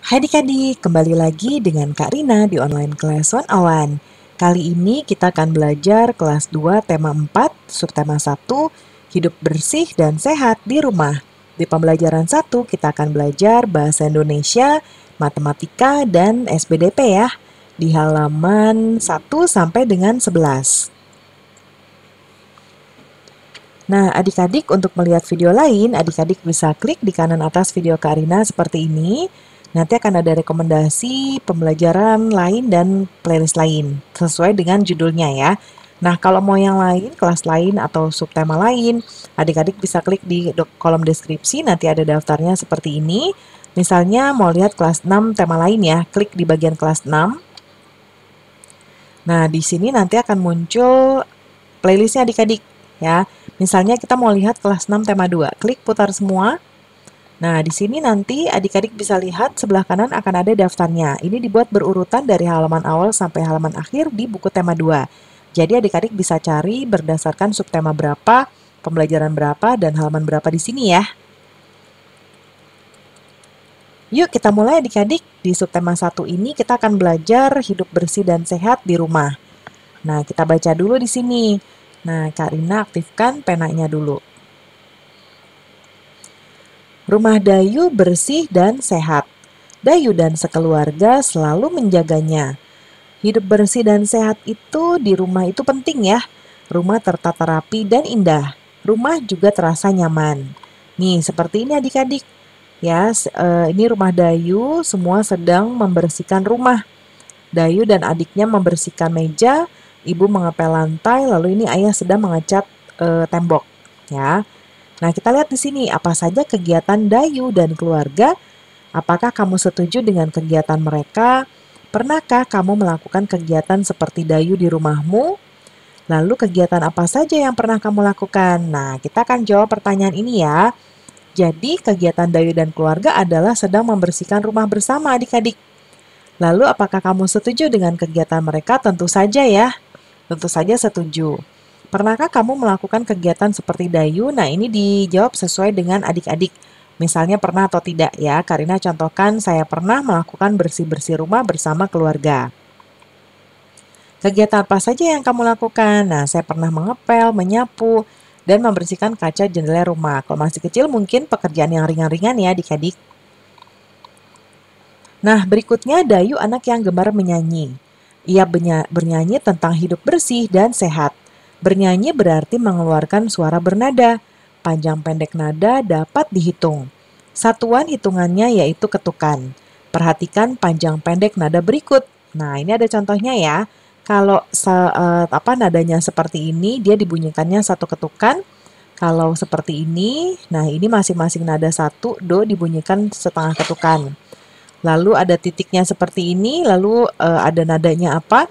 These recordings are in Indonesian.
Hai adik-adik, kembali lagi dengan Kak Rina di online class 101. Kali ini kita akan belajar kelas 2 tema 4, subtema 1, hidup bersih dan sehat di rumah. Di pembelajaran 1 kita akan belajar bahasa Indonesia, matematika, dan SPDP ya. Di halaman 1 sampai dengan 11. Nah, adik-adik untuk melihat video lain, adik-adik bisa klik di kanan atas video Kak Rina seperti ini. Nanti akan ada rekomendasi pembelajaran lain dan playlist lain, sesuai dengan judulnya ya. Nah, kalau mau yang lain, kelas lain atau subtema lain, adik-adik bisa klik di kolom deskripsi, nanti ada daftarnya seperti ini. Misalnya mau lihat kelas 6 tema lain ya, klik di bagian kelas 6. Nah, di sini nanti akan muncul playlistnya adik-adik ya. Misalnya kita mau lihat kelas 6 tema 2, klik putar semua. Nah, di sini nanti adik-adik bisa lihat sebelah kanan akan ada daftarnya. Ini dibuat berurutan dari halaman awal sampai halaman akhir di buku tema 2. Jadi adik-adik bisa cari berdasarkan subtema berapa, pembelajaran berapa, dan halaman berapa di sini ya. Yuk kita mulai adik-adik. Di subtema 1 ini kita akan belajar hidup bersih dan sehat di rumah. Nah, kita baca dulu di sini. Nah, Kak Rina aktifkan penanya dulu. Rumah Dayu bersih dan sehat. Dayu dan sekeluarga selalu menjaganya. Hidup bersih dan sehat itu di rumah itu penting ya. Rumah tertata rapi dan indah. Rumah juga terasa nyaman. Nih, seperti ini adik-adik. Ya, ini rumah Dayu, semua sedang membersihkan rumah. Dayu dan adiknya membersihkan meja, ibu mengepel lantai, lalu ini ayah sedang mengecat tembok. Ya, nah kita lihat di sini apa saja kegiatan Dayu dan keluarga. Apakah kamu setuju dengan kegiatan mereka? Pernahkah kamu melakukan kegiatan seperti Dayu di rumahmu? Lalu kegiatan apa saja yang pernah kamu lakukan? Nah, kita akan jawab pertanyaan ini ya. Jadi kegiatan Dayu dan keluarga adalah sedang membersihkan rumah bersama adik-adik. Lalu apakah kamu setuju dengan kegiatan mereka? Tentu saja ya. Tentu saja setuju. Pernahkah kamu melakukan kegiatan seperti Dayu? Nah, ini dijawab sesuai dengan adik-adik. Misalnya pernah atau tidak ya. Karina contohkan, saya pernah melakukan bersih-bersih rumah bersama keluarga. Kegiatan apa saja yang kamu lakukan? Nah, saya pernah mengepel, menyapu, dan membersihkan kaca jendela rumah. Kalau masih kecil mungkin pekerjaan yang ringan-ringan ya adik-adik. Nah, berikutnya Dayu anak yang gemar menyanyi. Ia bernyanyi tentang hidup bersih dan sehat. Bernyanyi berarti mengeluarkan suara bernada. Panjang pendek nada dapat dihitung. Satuan hitungannya yaitu ketukan. Perhatikan panjang pendek nada berikut. Nah, ini ada contohnya ya. Kalau nadanya seperti ini, dia dibunyikannya satu ketukan. Kalau seperti ini, nah ini masing-masing nada satu, do dibunyikan setengah ketukan. Lalu ada titiknya seperti ini, lalu ada nadanya apa?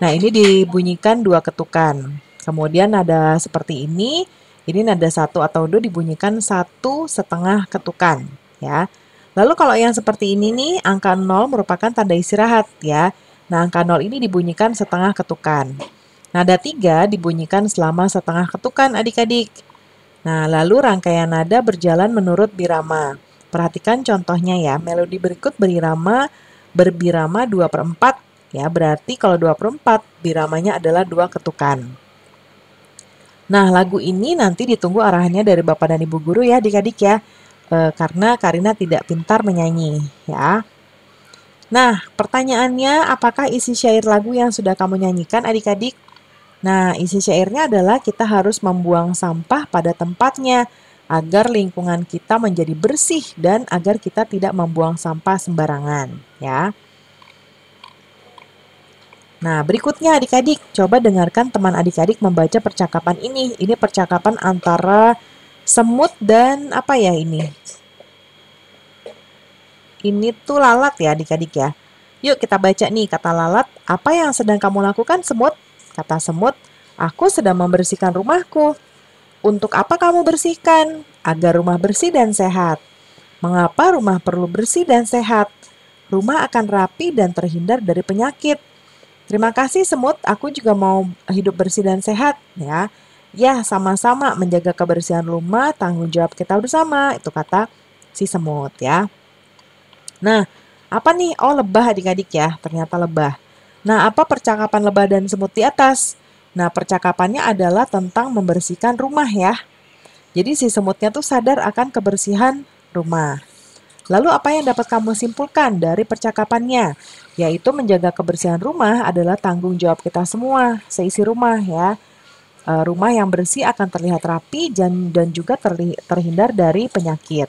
Nah, ini dibunyikan dua ketukan. Kemudian nada seperti ini nada satu atau do dibunyikan satu setengah ketukan, ya. Lalu kalau yang seperti ini nih, angka 0 merupakan tanda istirahat, ya. Nah, angka 0 ini dibunyikan setengah ketukan. Nada 3 dibunyikan selama setengah ketukan, adik-adik. Nah, lalu rangkaian nada berjalan menurut birama. Perhatikan contohnya ya, melodi berikut berbirama 2/4 ya, berarti kalau 2/4 biramanya adalah 2 ketukan. Nah, lagu ini nanti ditunggu arahannya dari Bapak dan Ibu Guru ya adik-adik ya, karena Karina tidak pintar menyanyi ya. Nah, pertanyaannya apakah isi syair lagu yang sudah kamu nyanyikan adik-adik? Nah, isi syairnya adalah kita harus membuang sampah pada tempatnya, agar lingkungan kita menjadi bersih dan agar kita tidak membuang sampah sembarangan, ya. Nah, berikutnya adik-adik, coba dengarkan teman adik-adik membaca percakapan ini. Ini percakapan antara semut dan apa ya ini? Ini tuh lalat ya adik-adik ya. Yuk kita baca nih kata lalat, apa yang sedang kamu lakukan semut? Kata semut, aku sedang membersihkan rumahku. Untuk apa kamu bersihkan? Agar rumah bersih dan sehat. Mengapa rumah perlu bersih dan sehat? Rumah akan rapi dan terhindar dari penyakit. Terima kasih semut, aku juga mau hidup bersih dan sehat ya. Ya, sama-sama menjaga kebersihan rumah, tanggung jawab kita bersama. Itu kata si semut ya. Nah, Apa nih? Oh, lebah adik-adik ya, ternyata lebah. Nah, apa percakapan lebah dan semut di atas? Nah, percakapannya adalah tentang membersihkan rumah ya. Jadi si semutnya tuh sadar akan kebersihan rumah. Lalu apa yang dapat kamu simpulkan dari percakapannya? Yaitu menjaga kebersihan rumah adalah tanggung jawab kita semua, seisi rumah ya. Rumah yang bersih akan terlihat rapi dan juga terhindar dari penyakit.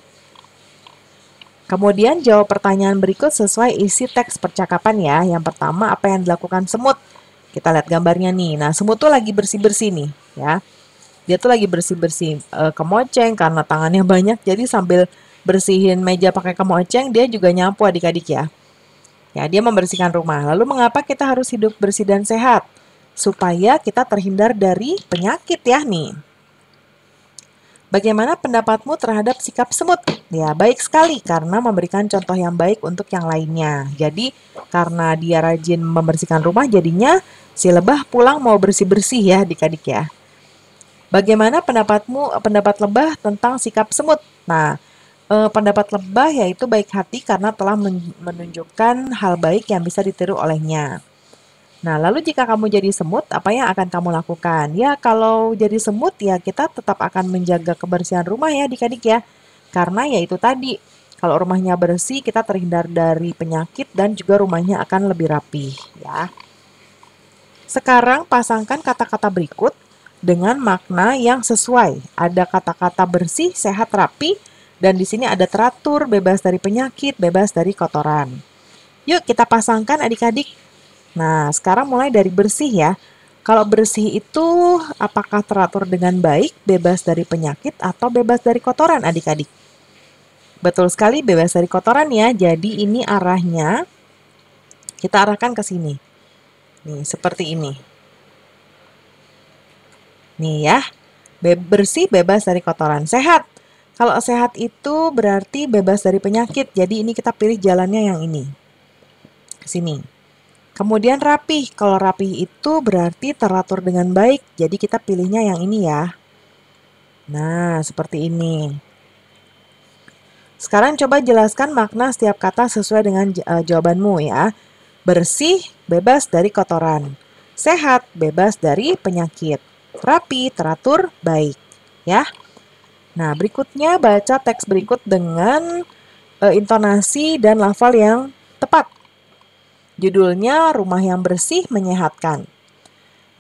Kemudian jawab pertanyaan berikut sesuai isi teks percakapan ya. Yang pertama, apa yang dilakukan semut? Kita lihat gambarnya nih. Nah, semut tuh lagi bersih-bersih nih ya. Dia tuh lagi bersih-bersih kemoceng karena tangannya banyak. Jadi sambil bersihin meja pakai kemoceng, dia juga nyapu adik-adik ya. Ya, dia membersihkan rumah. Lalu mengapa kita harus hidup bersih dan sehat? Supaya kita terhindar dari penyakit ya nih. Bagaimana pendapatmu terhadap sikap semut? Ya, baik sekali karena memberikan contoh yang baik untuk yang lainnya. Jadi, karena dia rajin membersihkan rumah, jadinya si lebah pulang mau bersih-bersih ya adik-adik ya. Bagaimana pendapat lebah tentang sikap semut? Nah, pendapat lebah yaitu baik hati karena telah menunjukkan hal baik yang bisa ditiru olehnya. Nah, lalu jika kamu jadi semut, apa yang akan kamu lakukan? Ya, kalau jadi semut ya kita tetap akan menjaga kebersihan rumah ya adik-adik ya. Karena ya itu tadi, kalau rumahnya bersih kita terhindar dari penyakit dan juga rumahnya akan lebih rapi ya. Sekarang pasangkan kata-kata berikut dengan makna yang sesuai. Ada kata-kata bersih, sehat, rapi, dan di sini ada teratur, bebas dari penyakit, bebas dari kotoran. Yuk kita pasangkan adik-adik. Nah, sekarang mulai dari bersih ya. Kalau bersih itu apakah teratur dengan baik, bebas dari penyakit, atau bebas dari kotoran adik-adik? Betul sekali, bebas dari kotoran ya. Jadi ini arahnya, kita arahkan ke sini. Nih, seperti ini. Nih ya, bersih, bebas dari kotoran. Sehat. Kalau sehat itu berarti bebas dari penyakit. Jadi ini kita pilih jalannya yang ini. Ke sini. Kemudian rapih. Kalau rapih itu berarti teratur dengan baik. Jadi kita pilihnya yang ini ya. Nah, seperti ini. Sekarang coba jelaskan makna setiap kata sesuai dengan jawabanmu ya. Bersih, bebas dari kotoran. Sehat, bebas dari penyakit. Rapi, teratur, baik. Ya. Nah, berikutnya baca teks berikut dengan intonasi dan lafal yang tepat. Judulnya Rumah yang Bersih Menyehatkan.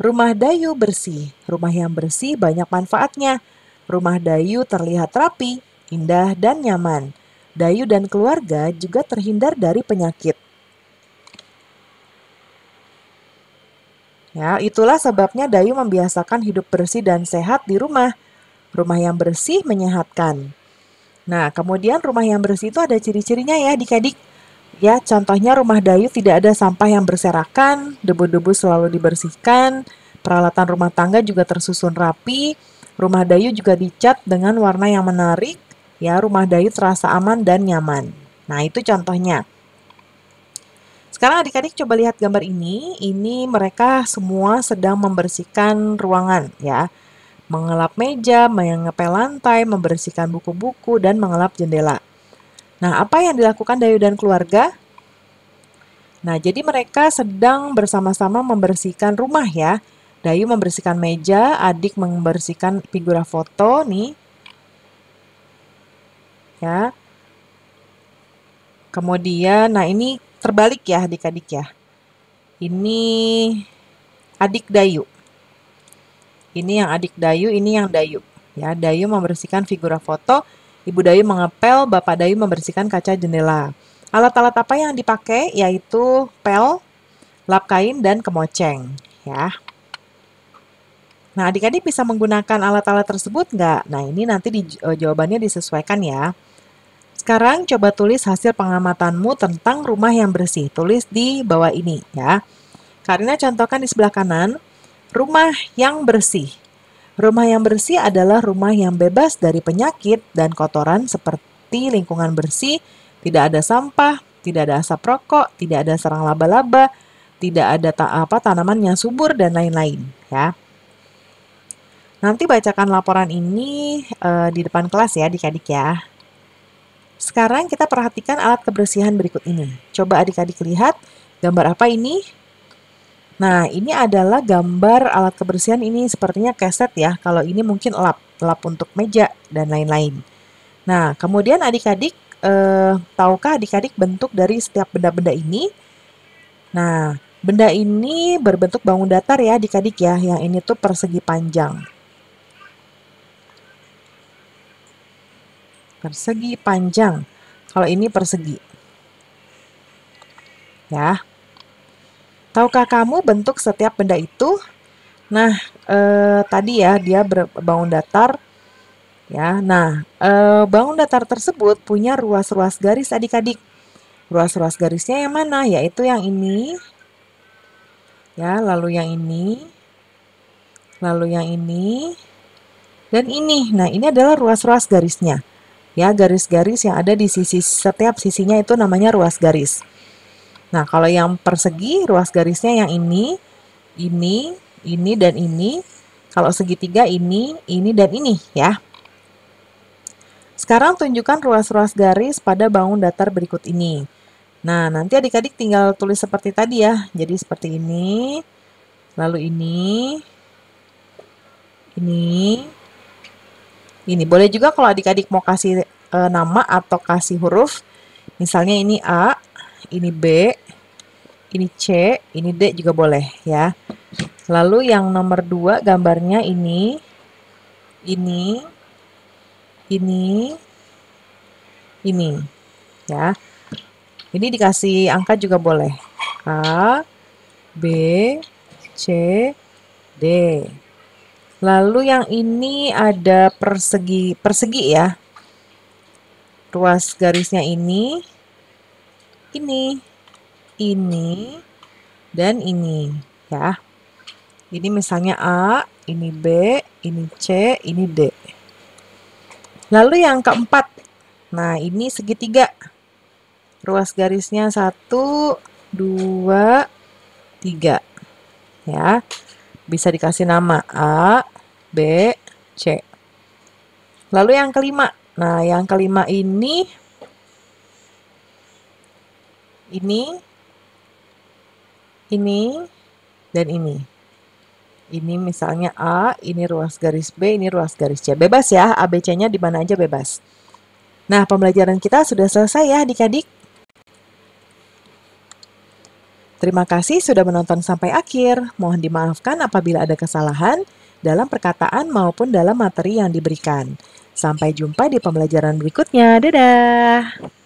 Rumah Dayu bersih. Rumah yang bersih banyak manfaatnya. Rumah Dayu terlihat rapi, indah, dan nyaman. Dayu dan keluarga juga terhindar dari penyakit. Ya, itulah sebabnya Dayu membiasakan hidup bersih dan sehat di rumah. Rumah yang bersih menyehatkan. Nah, kemudian rumah yang bersih itu ada ciri-cirinya ya adik-adik. Ya, contohnya rumah Dayu tidak ada sampah yang berserakan, debu-debu selalu dibersihkan, peralatan rumah tangga juga tersusun rapi, rumah Dayu juga dicat dengan warna yang menarik, ya, rumah Dayu terasa aman dan nyaman. Nah, itu contohnya. Sekarang adik-adik coba lihat gambar ini mereka semua sedang membersihkan ruangan, ya. Mengelap meja, mengepel lantai, membersihkan buku-buku, dan mengelap jendela. Nah, apa yang dilakukan Dayu dan keluarga? Nah, jadi mereka sedang bersama-sama membersihkan rumah ya. Dayu membersihkan meja, adik membersihkan figura foto nih. Ya. Kemudian, nah ini terbalik ya adik-adik ya. Ini adik Dayu. Ini yang adik Dayu, ini yang Dayu. Ya, Dayu membersihkan figura foto, Ibu Dayu mengepel, Bapak Dayu membersihkan kaca jendela. Alat-alat apa yang dipakai? Yaitu pel, lap kain, dan kemoceng. Ya. Nah, adik-adik bisa menggunakan alat-alat tersebut nggak? Nah, ini nanti jawabannya disesuaikan ya. Sekarang coba tulis hasil pengamatanmu tentang rumah yang bersih. Tulis di bawah ini ya. Karina contohkan di sebelah kanan, rumah yang bersih. Rumah yang bersih adalah rumah yang bebas dari penyakit dan kotoran seperti lingkungan bersih, tidak ada sampah, tidak ada asap rokok, tidak ada sarang laba-laba, tidak ada tanaman yang subur, dan lain-lain. Ya. Nanti bacakan laporan ini di depan kelas ya adik-adik ya. Sekarang kita perhatikan alat kebersihan berikut ini. Coba adik-adik lihat gambar apa ini? Nah, ini adalah gambar alat kebersihan ini sepertinya keset ya. Kalau ini mungkin lap untuk meja dan lain-lain. Nah, kemudian adik-adik, tahukah adik-adik bentuk dari setiap benda-benda ini? Nah, benda ini berbentuk bangun datar ya adik-adik ya. Yang ini tuh persegi panjang. Persegi panjang. Kalau ini persegi. Ya. Tahukah kamu bentuk setiap benda itu? Nah, tadi ya dia berbangun datar. Ya, nah, bangun datar tersebut punya ruas-ruas garis adik-adik. Ruas-ruas garisnya yang mana? Yaitu yang ini. Ya, lalu yang ini. Lalu yang ini. Dan ini. Nah, ini adalah ruas-ruas garisnya. Ya, garis-garis yang ada di setiap sisinya itu namanya ruas garis. Nah, kalau yang persegi, ruas garisnya yang ini, dan ini. Kalau segitiga ini, dan ini ya. Sekarang tunjukkan ruas-ruas garis pada bangun datar berikut ini. Nah, nanti adik-adik tinggal tulis seperti tadi ya. Jadi seperti ini, lalu ini. Boleh juga kalau adik-adik mau kasih nama atau kasih huruf. Misalnya ini A, ini B, ini C, ini D juga boleh ya. Lalu yang nomor 2 gambarnya ini ya. Ini dikasih angka juga boleh. A, B, C, D. Lalu yang ini ada persegi ya. Ruas garisnya ini, dan ini ya. Ini misalnya A, ini B, ini C, ini D. Lalu yang keempat, nah ini segitiga. Ruas garisnya 1, 2, 3 ya. Bisa dikasih nama A, B, C. Lalu yang kelima. Nah, yang kelima ini, dan ini. Ini misalnya A, ini ruas garis B, ini ruas garis C. Bebas ya, A, B, C-nya di mana aja bebas. Nah, pembelajaran kita sudah selesai ya adik-adik. Terima kasih sudah menonton sampai akhir. Mohon dimaafkan apabila ada kesalahan dalam perkataan maupun dalam materi yang diberikan. Sampai jumpa di pembelajaran berikutnya. Dadah!